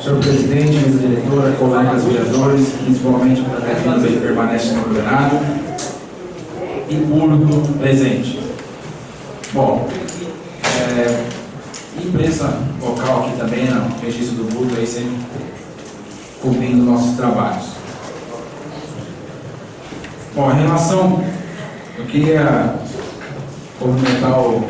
Senhor presidente, vice-diretora, colegas vereadores, principalmente para aqueles que permanecem no plenário e público presente. Bom, imprensa local aqui também, no registro do vulto, aí sempre cobrindo nossos trabalhos. Bom, em relação, eu queria cumprimentar o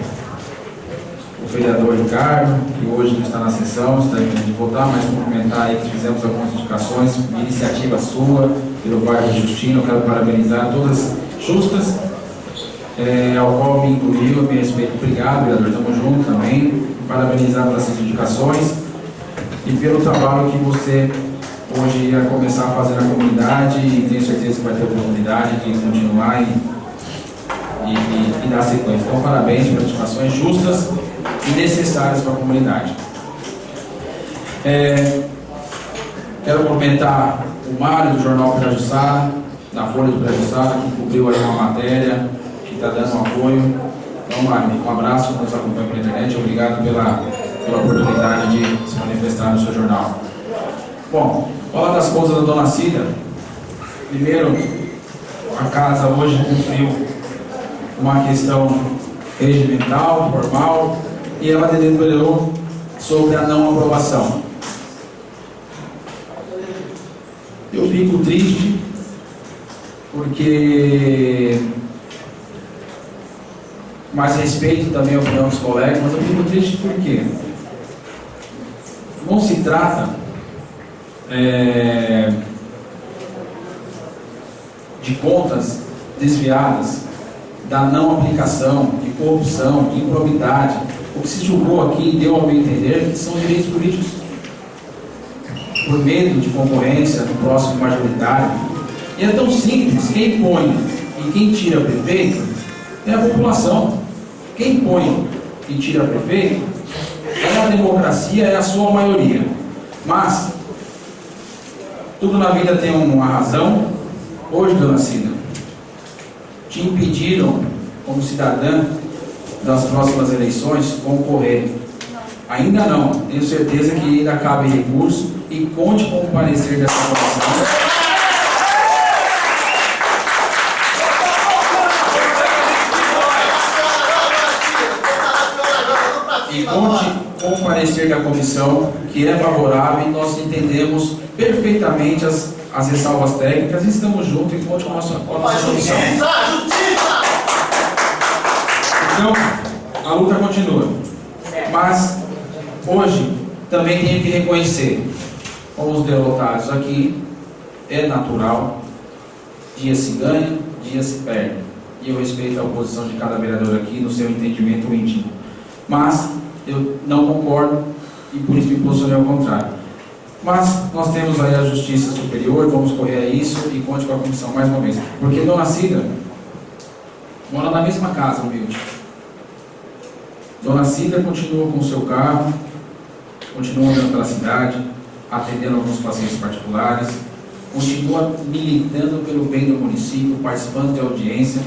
vereador Ricardo, que hoje não está na sessão, está aqui de votar, mas cumprimentar aí que fizemos algumas indicações, iniciativa sua, pelo bairro Justino. Eu quero parabenizar todas justas, ao qual me incluiu, a meu respeito. Obrigado, vereador, estamos juntos também. Parabenizar pelas indicações e pelo trabalho que você hoje ia começar a fazer na comunidade, e tenho certeza que vai ter oportunidade de continuar e dar sequência. Então, parabéns pelas indicações justas e necessárias para a comunidade. Quero cumprimentar o Mário do Jornal Pirajussara, da Folha do Pirajussara, que cobriu aí uma matéria, que está dando um apoio. Então, Mário, um abraço, nos acompanha pela internet, obrigado pela oportunidade de se manifestar no seu jornal. Bom, falar das coisas da Dona Cida. Primeiro, a casa hoje cumpriu uma questão regimental, formal, e ela deliberou sobre a não aprovação. Eu fico triste porque, mas respeito também a opinião dos colegas, mas eu fico triste porque não se trata de contas desviadas, da não aplicação, de corrupção, de improbidade. O que se julgou aqui e deu a me entender que são direitos políticos por medo de concorrência no próximo majoritário. E é tão simples, quem põe e quem tira prefeito é a população. Quem põe e tira prefeito é a democracia, é a sua maioria. Mas tudo na vida tem uma razão. Hoje, Dona Cida, te impediram, como cidadã, das próximas eleições, concorrer. Ainda não, tenho certeza que ainda cabe recurso, e conte com o parecer dessa comissão. E conte com o parecer da comissão, que é favorável, e nós entendemos perfeitamente as ressalvas técnicas, e estamos juntos e conte com a nossa comissão. Então, a luta continua. Mas, hoje, também tenho que reconhecer, com os derrotados aqui, é natural, dia se ganha, dia se perde. E eu respeito a oposição de cada vereador aqui no seu entendimento íntimo. Mas, eu não concordo, e por isso me posicionei ao contrário. Mas, nós temos aí a Justiça Superior, vamos correr a isso, e conte com a comissão mais uma vez. Porque Dona Cida mora na mesma casa, humilde. Dona Cida continua com o seu carro, continua andando pela cidade, atendendo alguns pacientes particulares, continua militando pelo bem do município, participando de audiência.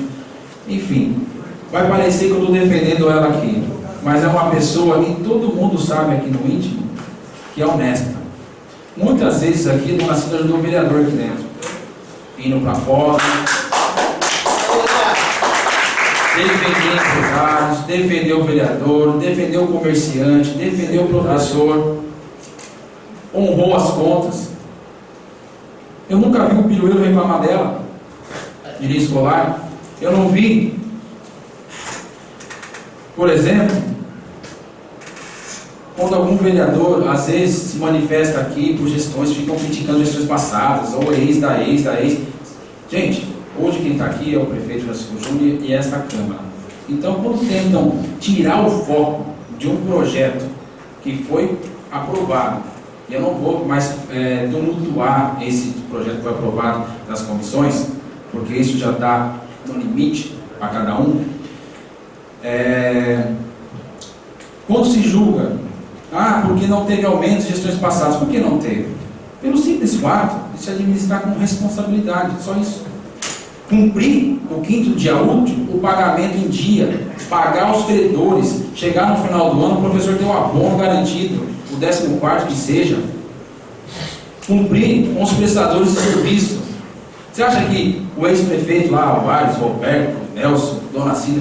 Enfim, vai parecer que eu estou defendendo ela aqui, mas é uma pessoa que todo mundo sabe aqui no íntimo que é honesta. Muitas vezes aqui, Dona Cida ajudou o vereador aqui dentro, indo para fora, defender empresários, defender o vereador, defender o comerciante, defender o professor, honrou as contas. Eu nunca vi um pirueiro reclamar dela, de linha escolar. Eu não vi, por exemplo, quando algum vereador, às vezes, se manifesta aqui por gestões, ficam criticando gestões passadas, ou ex da ex. Gente, hoje quem está aqui é o prefeito Francisco Júnior e esta Câmara. Então, quando tentam tirar o foco de um projeto que foi aprovado, e eu não vou mais tumultuar esse projeto que foi aprovado nas comissões, porque isso já está no limite para cada um. Quando se julga, porque não teve aumento de gestões passadas, por que não teve? Pelo simples fato de se administrar com responsabilidade, só isso. Cumprir o 5º dia útil, o pagamento em dia, pagar os credores, chegar no final do ano, o professor ter um abono garantido, o 14º que seja, cumprir com os prestadores de serviço. Você acha que o ex-prefeito lá, o Aires, Roberto, Nelson, Dona Cida,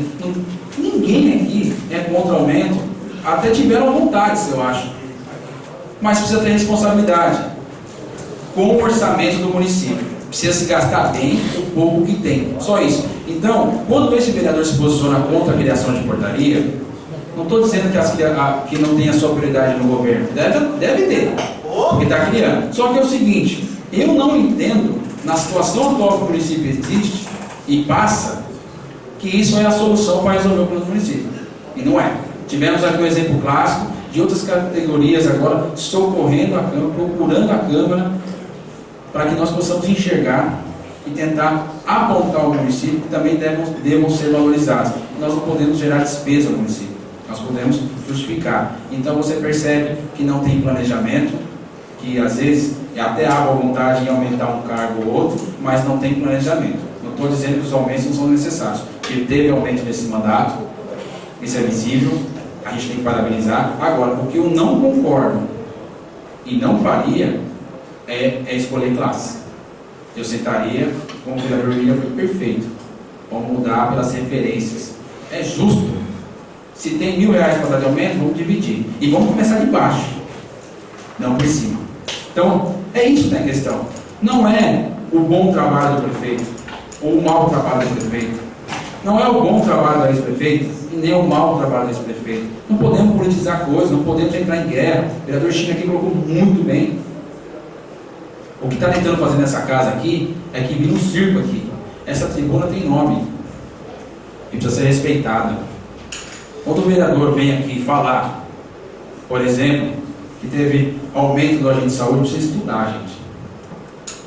ninguém aqui é contra o aumento, até tiveram vontade, eu acho, mas precisa ter responsabilidade com o orçamento do município. Precisa se gastar bem o pouco que tem. Só isso. Então, quando esse vereador se posiciona contra a criação de portaria, não estou dizendo que não tem a sua prioridade no governo. Deve ter, porque está criando. Só que é o seguinte, eu não entendo, na situação atual que o município existe e passa, que isso é a solução para resolver o problema do município. E não é. Tivemos aqui um exemplo clássico de outras categorias agora socorrendo a Câmara, procurando a Câmara, para que nós possamos enxergar e tentar apontar o município que também devam ser valorizados. Nós não podemos gerar despesa no município, nós podemos justificar. Então você percebe que não tem planejamento, que às vezes até há a vontade em aumentar um cargo ou outro, mas não tem planejamento. Não estou dizendo que os aumentos não são necessários, porque teve aumento nesse mandato, isso é visível, a gente tem que parabenizar. Agora, o que eu não concordo e não faria é escolher classe. Eu sentaria, como o vereador William foi perfeito, vamos mudar pelas referências. É justo. Se tem R$1.000 para dar de aumento, vamos dividir. E vamos começar de baixo, não por cima. Então, é isso que é a questão. Não é o bom trabalho do prefeito, ou o mau trabalho do prefeito. Não é o bom trabalho do ex-prefeito, e nem o mau trabalho do ex-prefeito. Não podemos politizar coisas, não podemos entrar em guerra. O vereador China aqui colocou muito bem. O que está tentando fazer nessa casa aqui é que vira um circo aqui. Essa tribuna tem nome e precisa ser respeitada. Quando o vereador vem aqui falar, por exemplo, que teve aumento do agente de saúde, precisa estudar, gente.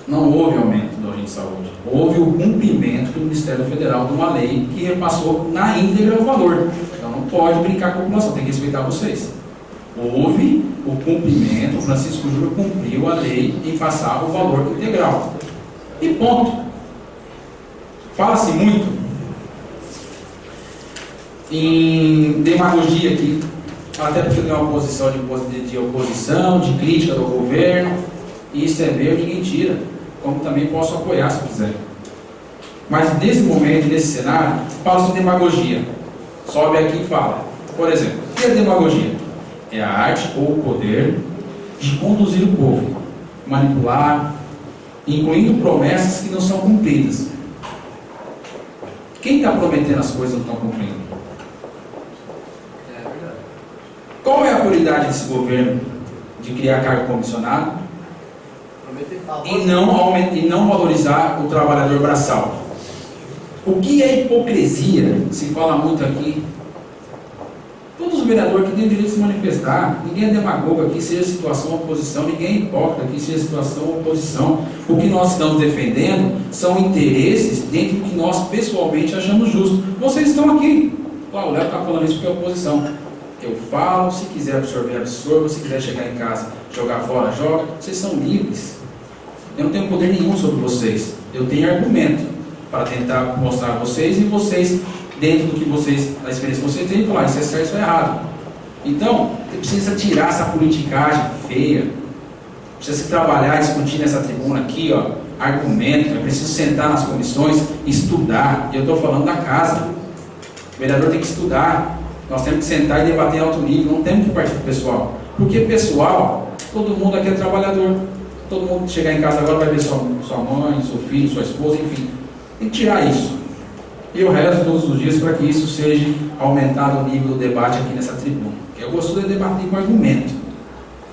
Não houve aumento do agente de saúde. Houve o cumprimento do Ministério Federal de uma lei que repassou na íntegra o valor. Então não pode brincar com a população, tem que respeitar vocês. Houve o cumprimento, o Francisco Júnior cumpriu a lei em passar o valor integral. E ponto. Fala-se muito em demagogia aqui, até porque tem uma posição de oposição, de crítica do governo, e isso é meu, ninguém tira, como também posso apoiar se quiser. Mas nesse momento, nesse cenário, fala-se de demagogia. Sobe aqui e fala. Por exemplo, o que é demagogia? É a arte ou o poder de conduzir o povo, manipular, incluindo promessas que não são cumpridas. Quem está prometendo as coisas não estão cumprindo? Qual é a prioridade desse governo de criar cargo comissionado e não valorizar o trabalhador braçal? O que é hipocrisia? Se fala muito aqui. Todos os vereadores que têm o direito de se manifestar, ninguém é demagogo aqui, seja situação ou oposição, ninguém é hipócrita aqui, seja situação ou oposição. O que nós estamos defendendo são interesses dentro do que nós pessoalmente achamos justo. Vocês estão aqui. O Léo está falando isso porque é oposição. Eu falo, se quiser absorver, absorva, se quiser chegar em casa, jogar fora, joga. Vocês são livres. Eu não tenho poder nenhum sobre vocês. Eu tenho argumento para tentar mostrar a vocês e vocês, dentro do que vocês, da experiência que vocês têm, falar isso é certo, isso é errado. Então, você precisa tirar essa politicagem feia. Precisa se trabalhar, discutir nessa tribuna aqui, ó, argumento. É preciso sentar nas comissões, estudar. E eu estou falando da casa. O vereador tem que estudar. Nós temos que sentar e debater em alto nível. Não temos que partir do pessoal. Porque pessoal, todo mundo aqui é trabalhador. Todo mundo que chegar em casa agora vai ver sua mãe, seu filho, sua esposa, enfim. Tem que tirar isso. E eu rezo todos os dias para que isso seja aumentado o nível do debate aqui nessa tribuna. Eu gosto de debater com argumento.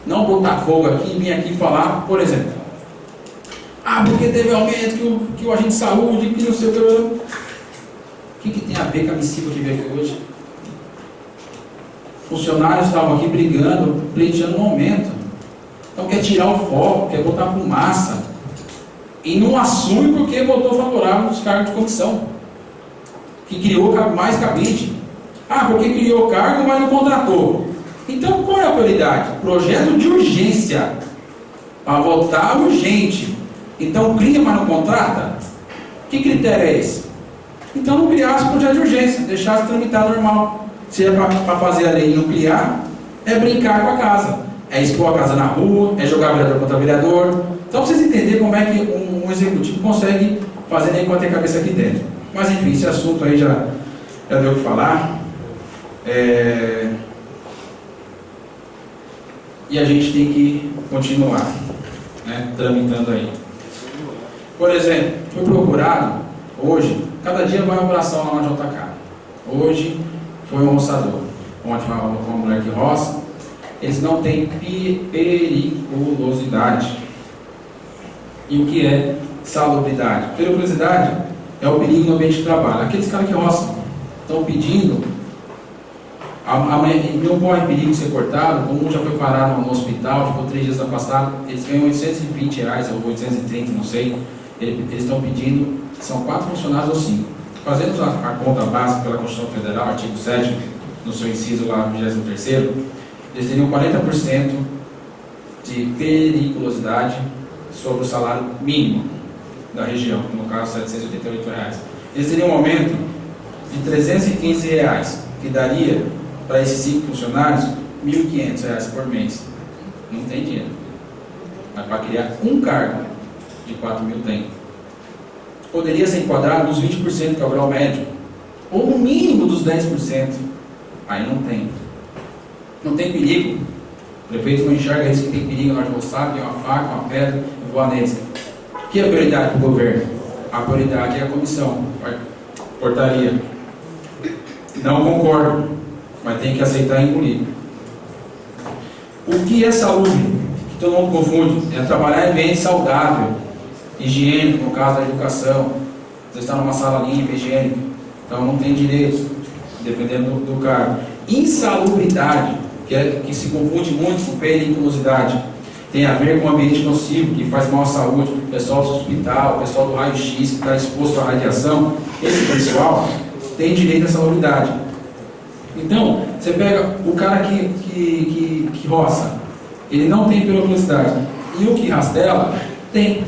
Não botar fogo aqui e vir aqui falar, por exemplo, porque teve aumento, que o agente de saúde, que não sei o que tem a ver com a missiva que veio aqui hoje? Funcionários estavam aqui brigando, pleiteando um aumento. Então quer tirar o foco, quer botar fumaça. E não assume porque votou favorável nos cargos de comissão. Que criou mais cabide. Porque criou cargo, mas não contratou. Então qual é a prioridade? Projeto de urgência. Para votar urgente. Então cria, mas não contrata? Que critério é esse? Então não criasse projeto de urgência, deixasse tramitar normal. Se é para fazer a lei e não criar, é brincar com a casa. É expor a casa na rua, é jogar vereador contra vereador. Então, pra vocês entenderem como é que um executivo consegue fazer nem enquanto tem cabeça aqui dentro. Mas, enfim, esse assunto aí já deu o que falar. E a gente tem que continuar, né, tramitando aí. Por exemplo, fui procurado hoje, cada dia vai uma oração lá na JK. Hoje foi um roçador. Ontem foi uma mulher que roça. Eles não têm periculosidade. E o que é salubridade? Periculosidade é o perigo no ambiente de trabalho. Aqueles caras que roçam estão pedindo, não corre perigo de ser cortado, como um já foi parado no hospital, ficou 3 dias afastado, eles ganham R$820 ou 830, não sei. Eles estão pedindo, são 4 funcionários ou 5. Fazendo a conta básica pela Constituição Federal, artigo 7º, no seu inciso lá, 23º, eles teriam 40% de periculosidade sobre o salário mínimo da região, no caso R$788. Eles teriam um aumento de R$315, que daria para esses 5 funcionários R$1.500 por mês. Não tem dinheiro. Mas para criar um cargo de 4 mil tem. Poderia ser enquadrado nos 20% que é o grau médio, ou no mínimo dos 10%. Aí não tem. Não tem perigo. O prefeito não enxerga isso que tem perigo na hora de roçar, que é uma faca, uma pedra, e voar neles. O que é a prioridade para o governo? A prioridade é a comissão, portaria. Não concordo, mas tem que aceitar e engolir. O que é saúde? Que todo mundo confunde. É trabalhar em ambiente saudável, higiênico, no caso da educação. Você está numa sala limpa, higiênica, então não tem direito, dependendo do cargo. Insalubridade, que se confunde muito com periculosidade, tem a ver com o ambiente nocivo, que faz mal à saúde, o pessoal do hospital, o pessoal do raio-x, que está exposto à radiação. Esse pessoal tem direito à salubridade. Então, você pega o cara que roça, ele não tem periculosidade, e o que rastela, tem.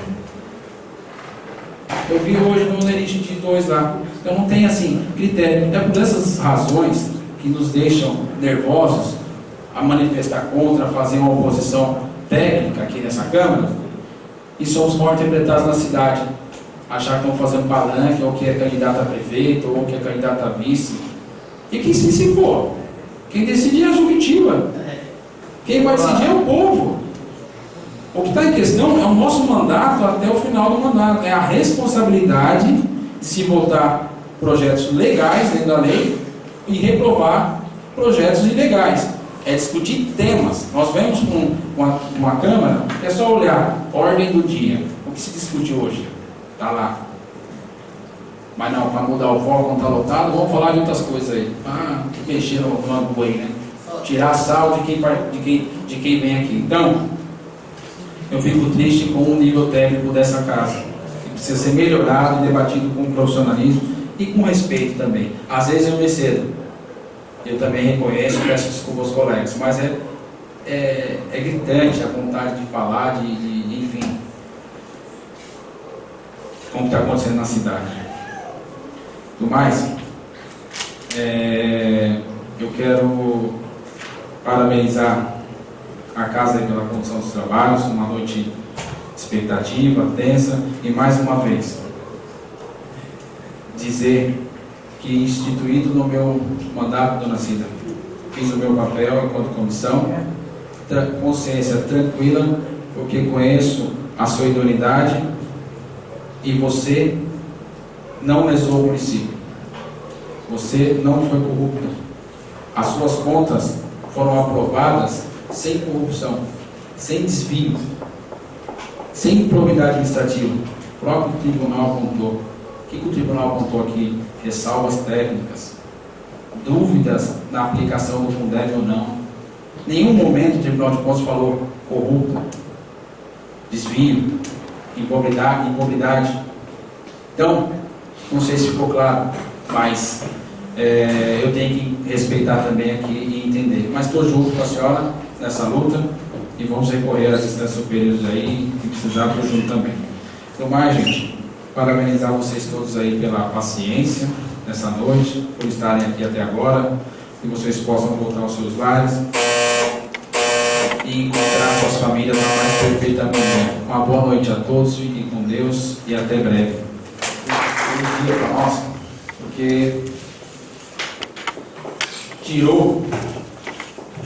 Eu vi hoje no Nerite de 2 lá. Então não tem assim critério. É por essas razões que nos deixam nervosos a manifestar contra, a fazer uma oposição técnica aqui nessa Câmara, e somos mal interpretados na cidade. Achar que estão fazendo palanque, ou que é candidato a prefeito, ou que é candidato a vice. E quem se for? Quem decide é a Juventude. Quem vai decidir é o povo. O que está em questão é o nosso mandato até o final do mandato. É a responsabilidade de se votar projetos legais dentro da lei e reprovar projetos ilegais. É discutir temas. Nós vemos com uma Câmara, é só olhar ordem do dia. O que se discute hoje? Está lá. Mas não, para mudar o foco, não está lotado, vamos falar de outras coisas aí. Mexer no ângulo aí, né? Tirar sal de quem vem aqui. Então, eu fico triste com o nível técnico dessa casa, que precisa ser melhorado e debatido com profissionalismo e com respeito também. Às vezes eu me cedo, eu também reconheço, peço desculpa aos colegas, mas é gritante a vontade de falar, enfim, como está acontecendo na cidade. Do mais, eu quero parabenizar a casa pela condução dos trabalhos, uma noite expectativa, tensa, e mais uma vez dizer que, instituído no meu mandato, dona Cida, fiz o meu papel enquanto comissão, consciência tranquila, porque conheço a sua idoneidade e você não lesou o município, você não foi corrupta, as suas contas foram aprovadas sem corrupção, sem desvio, sem improbidade administrativa. O próprio tribunal apontou. O que o tribunal apontou aqui? Ressalvas técnicas, dúvidas na aplicação do Fundeb ou não. Nenhum momento o Tribunal de Contas falou corrupto, desvio, improbidade. Então, não sei se ficou claro, mas eu tenho que respeitar também aqui e entender. Mas estou junto com a senhora nessa luta e vamos recorrer às instâncias superiores aí, e precisar, estou junto também. Então, mais, gente, parabenizar vocês todos aí pela paciência nessa noite, por estarem aqui até agora, que vocês possam voltar aos seus lares e encontrar suas famílias na mais perfeita maneira. Uma boa noite a todos, fiquem com Deus e até breve. Um dia para nós, porque tirou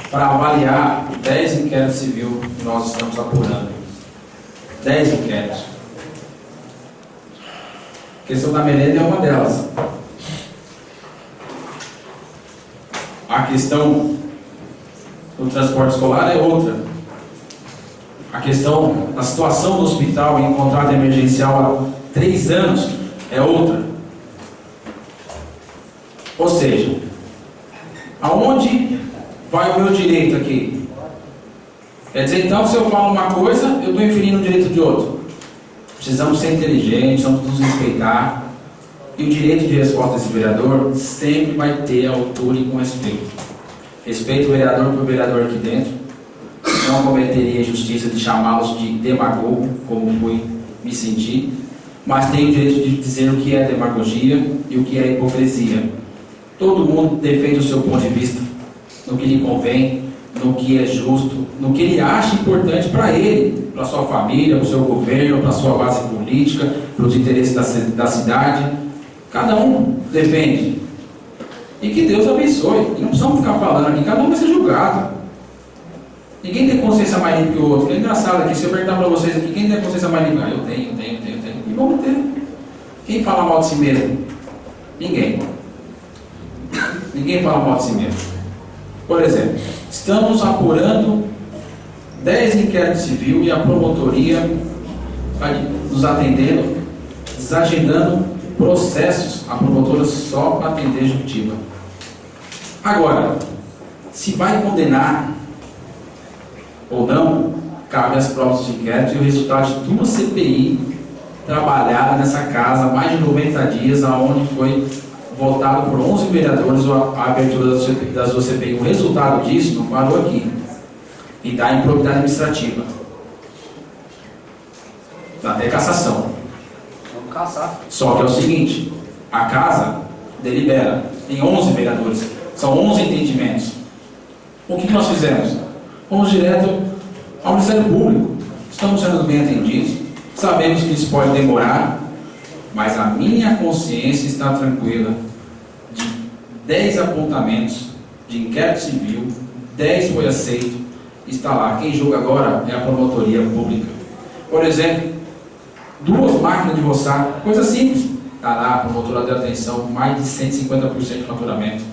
para avaliar 10 inquéritos civis que nós estamos apurando. 10 inquéritos. A questão da merenda é uma delas. A questão do transporte escolar é outra. A questão da situação do hospital em contrato emergencial há 3 anos é outra. Ou seja, aonde vai o meu direito aqui? Quer dizer, então, se eu falo uma coisa, eu estou inferindo o direito de outro. Precisamos ser inteligentes, precisamos nos respeitar. E o direito de resposta desse vereador sempre vai ter altura e com respeito. Respeito o vereador por vereador aqui dentro. Não cometeria a injustiça de chamá-los de demagogo, como fui me sentir. Mas tenho o direito de dizer o que é demagogia e o que é hipocrisia. Todo mundo defende o seu ponto de vista, no que lhe convém, no que é justo, no que ele acha importante para ele, para sua família, para o seu governo, para sua base política, para os interesses da cidade. Cada um defende. E que Deus abençoe. E não precisamos ficar falando aqui, cada um vai ser julgado. Ninguém tem consciência mais limpa que o outro. É engraçado aqui, se eu perguntar para vocês aqui, quem tem a consciência mais limpa? Eu tenho. E vamos ter. Quem fala mal de si mesmo? Ninguém. Ninguém fala mal de si mesmo. Por exemplo, estamos apurando 10 inquéritos civis e a promotoria vai nos atendendo, desagendando processos, a promotora só para atender Juritiba. Agora, se vai condenar ou não, cabe às provas de inquérito e o resultado de 2 CPI trabalhada nessa casa há mais de 90 dias, aonde foi votado por 11 vereadores a abertura das 2 CPI. O resultado disso não parou aqui. E dá improbidade administrativa. Dá até cassação. Vamos caçar. Só que é o seguinte, a casa delibera, tem 11 vereadores, são 11 entendimentos. O que nós fizemos? Vamos direto ao Ministério Público. Estamos sendo bem atendidos, sabemos que isso pode demorar, mas a minha consciência está tranquila. De 10 apontamentos de inquérito civil, 10 foi aceito, está lá. Quem julga agora é a promotoria pública. Por exemplo, 2 máquinas de roçar, coisa simples. Está lá, a promotora de atenção, mais de 150% de faturamento.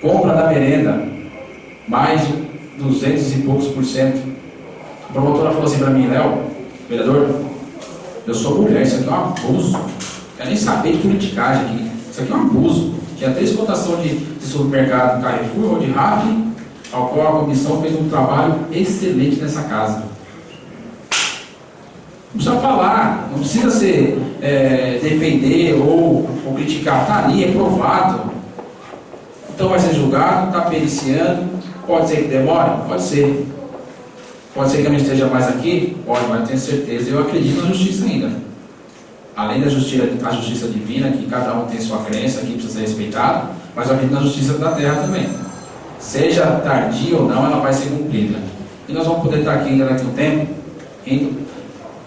Compra da merenda, mais de 200 e poucos %. A promotora falou assim para mim: Léo, vereador, eu sou mulher, isso aqui é um abuso. Não quero nem saber de politicagem aqui. Isso aqui é um abuso. Tinha 3 cotações de supermercado Carrefour ou de Rafle, ao qual a comissão fez um trabalho excelente nessa casa. Não precisa falar, não precisa ser defender ou criticar. Está ali, é provado. Então vai ser julgado, está periciando. Pode ser que demore? Pode ser. Pode ser que eu não esteja mais aqui? Pode, mas eu tenho certeza. Eu acredito na justiça ainda. Além da justiça divina, que cada um tem sua crença, que precisa ser respeitado, mas eu acredito na justiça da terra também. Seja tardia ou não, ela vai ser cumprida. E nós vamos poder estar aqui ainda daqui a um tempo, rindo,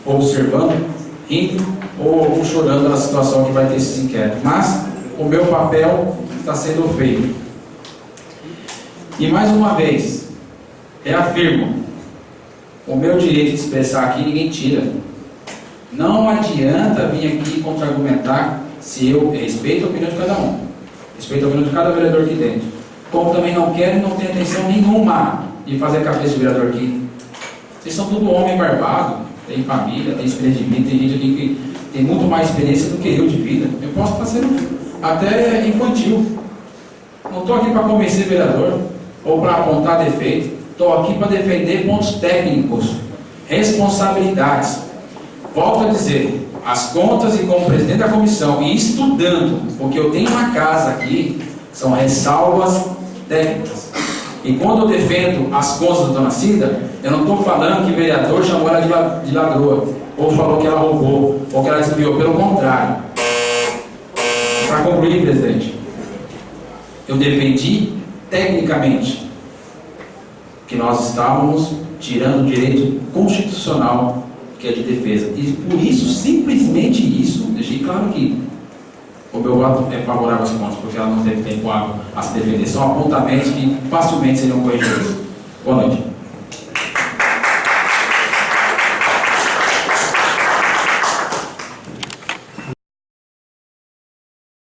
observando, rindo ou chorando na situação que vai ter esses inquéritos. Mas o meu papel está sendo feito. E mais uma vez, reafirmo, o meu direito de expressar aqui ninguém tira. Não adianta vir aqui contra-argumentar se eu respeito a opinião de cada um. Respeito a opinião de cada vereador aqui dentro. Como também não quero e não tenho intenção nenhuma de fazer cabeça de vereador aqui. Vocês são tudo homem barbado, tem família, tem experiência de vida, tem gente aqui que tem muito mais experiência do que eu de vida. Eu posso estar sendo até infantil. Não estou aqui para convencer vereador ou para apontar defeito. Estou aqui para defender pontos técnicos, responsabilidades. Volto a dizer, as contas e como presidente da comissão e estudando, porque eu tenho uma casa aqui, são ressalvas técnicas. E quando eu defendo as contas da dona Cida, eu não estou falando que o vereador chamou ela de ladroa, ou falou que ela roubou, ou que ela desviou, pelo contrário. Para concluir, presidente, Eu defendi tecnicamente que nós estávamos tirando o direito constitucional que é de defesa. E por isso, simplesmente isso, deixei claro que o meu voto é favorável às pontes, porque ela não teve tempo a se defender. São apontamentos que facilmente seriam corrigidos. Boa noite.